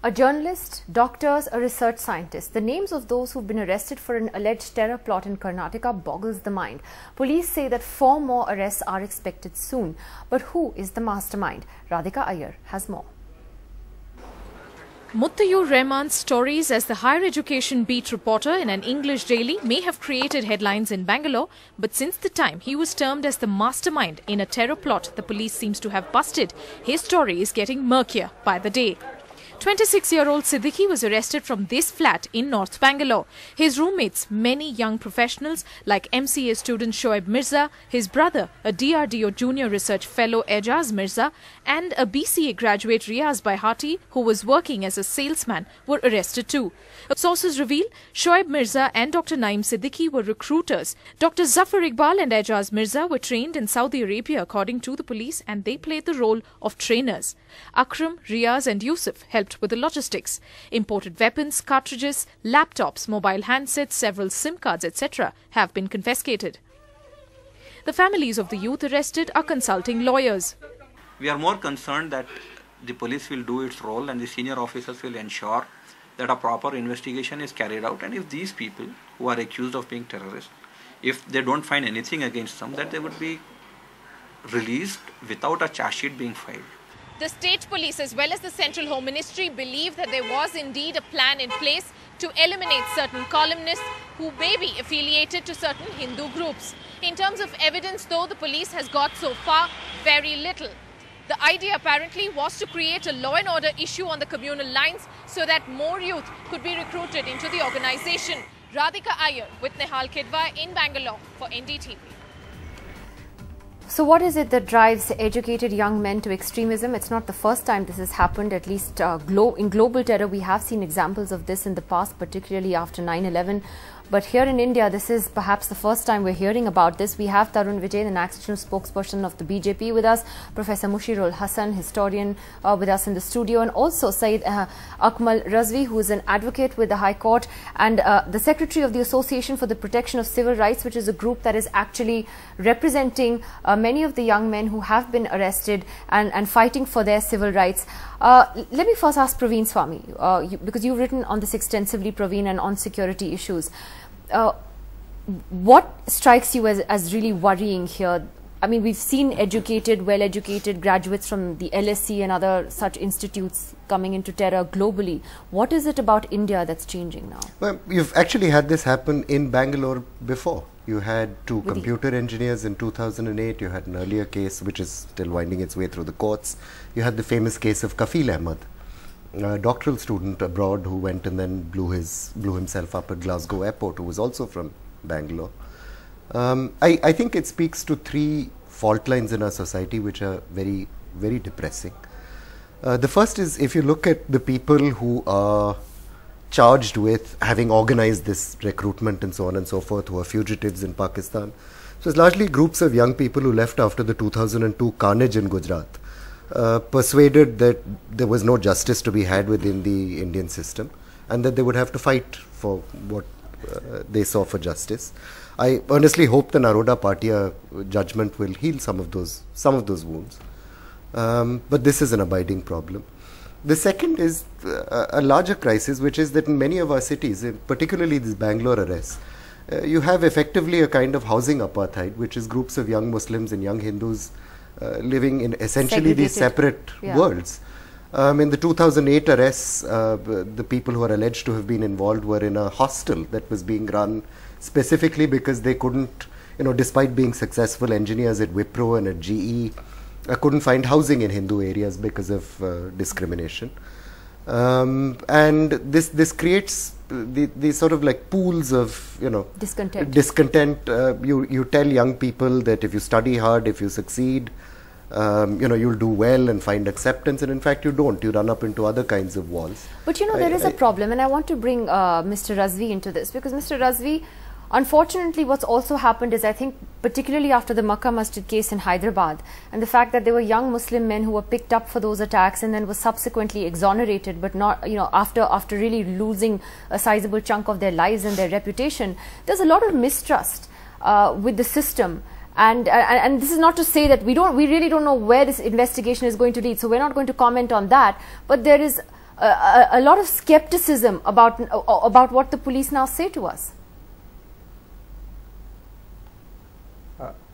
A journalist, doctors, a research scientist. The names of those who've been arrested for an alleged terror plot in Karnataka boggles the mind. Police say that 4 more arrests are expected soon. But who is the mastermind? Radhika Iyer has more. Muttayur Rahman's stories as the higher education beat reporter in an English daily may have created headlines in Bangalore, but since the time he was termed as the mastermind in a terror plot the police seems to have busted, his story is getting murkier by the day. 26-year-old Siddiqui was arrested from this flat in North Bangalore. His roommates, many young professionals like MCA student Shoaib Mirza, his brother, a DRDO junior research fellow Ejaz Mirza, and a BCA graduate Riaz Baihati, who was working as a salesman, were arrested too. Sources reveal Shoaib Mirza and Dr. Naeem Siddiqui were recruiters. Dr. Zafar Iqbal and Ejaz Mirza were trained in Saudi Arabia according to the police, and they played the role of trainers. Akram, Riaz and Yusuf helped with the logistics. Imported weapons, cartridges, laptops, mobile handsets, several SIM cards, etc. have been confiscated. The families of the youth arrested are consulting lawyers. We are more concerned that the police will do its role and the senior officers will ensure that a proper investigation is carried out, and if these people who are accused of being terrorists, if they don't find anything against them, that they would be released without a charge sheet being filed. The state police as well as the Central Home Ministry believe that there was indeed a plan in place to eliminate certain columnists who may be affiliated to certain Hindu groups. In terms of evidence, though, the police has got so far very little. The idea apparently was to create a law and order issue on the communal lines so that more youth could be recruited into the organization. Radhika Iyer with Nehal Kidwa in Bangalore for NDTV. So what is it that drives educated young men to extremism? It's not the first time this has happened. At least in global terror, we have seen examples of this in the past, particularly after 9/11. But here in India, this is perhaps the first time we're hearing about this. We have Tarun Vijay, the national spokesperson of the BJP, with us, Professor Mushirul Hassan, historian, with us in the studio, and also Saeed Akmal Razvi, who is an advocate with the High Court, and the secretary of the Association for the Protection of Civil Rights, which is a group that is actually representing many of the young men who have been arrested and fighting for their civil rights. Let me first ask Praveen Swami, because you've written on this extensively, Praveen, and on security issues. What strikes you as really worrying here? I mean, we've seen educated, well-educated graduates from the LSE and other such institutes coming into terror globally. What is it about India that's changing now? Well, you've actually had this happen in Bangalore before. You had 2 computer engineers in 2008. You had an earlier case which is still winding its way through the courts. You had the famous case of Kafil Ahmed, a doctoral student abroad who went and then blew himself up at Glasgow airport, who was also from Bangalore. I think it speaks to 3 fault lines in our society which are very, very depressing. The first is, if you look at the people who are charged with having organized this recruitment and so on and so forth, who are fugitives in Pakistan. So it's largely groups of young people who left after the 2002 carnage in Gujarat, persuaded that there was no justice to be had within the Indian system and that they would have to fight for what they saw for justice. I earnestly hope the Naroda Party judgment will heal some of those wounds. But this is an abiding problem. The second is a larger crisis, which is that in many of our cities, particularly these Bangalore arrests, you have effectively a kind of housing apartheid, which is groups of young Muslims and young Hindus living in essentially these separate worlds. In the 2008 arrests, the people who are alleged to have been involved were in a hostel that was being run specifically because they couldn't, despite being successful engineers at Wipro and at GE, couldn't find housing in Hindu areas because of discrimination. And this creates these sort of like pools of, discontent. You tell young people that if you study hard, if you succeed, you'll do well and find acceptance, and in fact you don't. You run up into other kinds of walls. But there is a problem, and I want to bring Mr. Razvi into this, because Mr. Razvi, unfortunately, what's also happened is, I think, particularly after the Makkah Masjid case in Hyderabad, and the fact that there were young Muslim men who were picked up for those attacks and then were subsequently exonerated, but not, after really losing a sizable chunk of their lives and their reputation, there's a lot of mistrust with the system. And this is not to say that we really don't know where this investigation is going to lead, so we're not going to comment on that. But there is a lot of skepticism about what the police now say to us.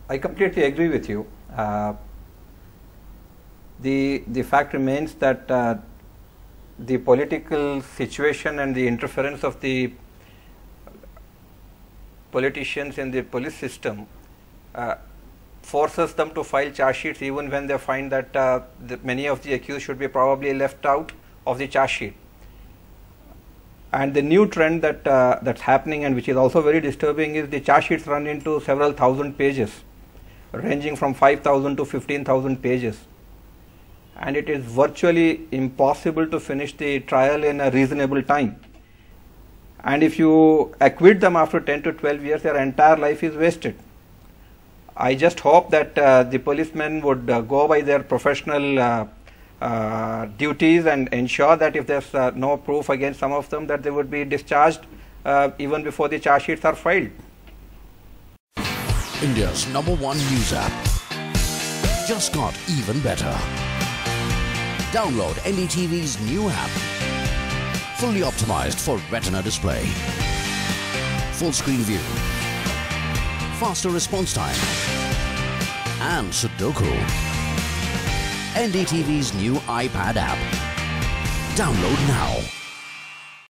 I completely agree with you. The fact remains that the political situation and the interference of the politicians in the police system forces them to file charge sheets even when they find that many of the accused should be probably left out of the charge sheet. And the new trend that that's happening, and which is also very disturbing, is the charge sheets run into several thousand pages, ranging from 5,000 to 15,000 pages. And it is virtually impossible to finish the trial in a reasonable time. And if you acquit them after 10 to 12 years, their entire life is wasted. I just hope that the policemen would go by their professional duties and ensure that if there's no proof against some of them, that they would be discharged even before the charge sheets are filed. India's #1 news app just got even better. Download NDTV's new app. Fully optimized for retina display. Full screen view. Faster response time. And Sudoku. NDTV's new iPad app. Download now.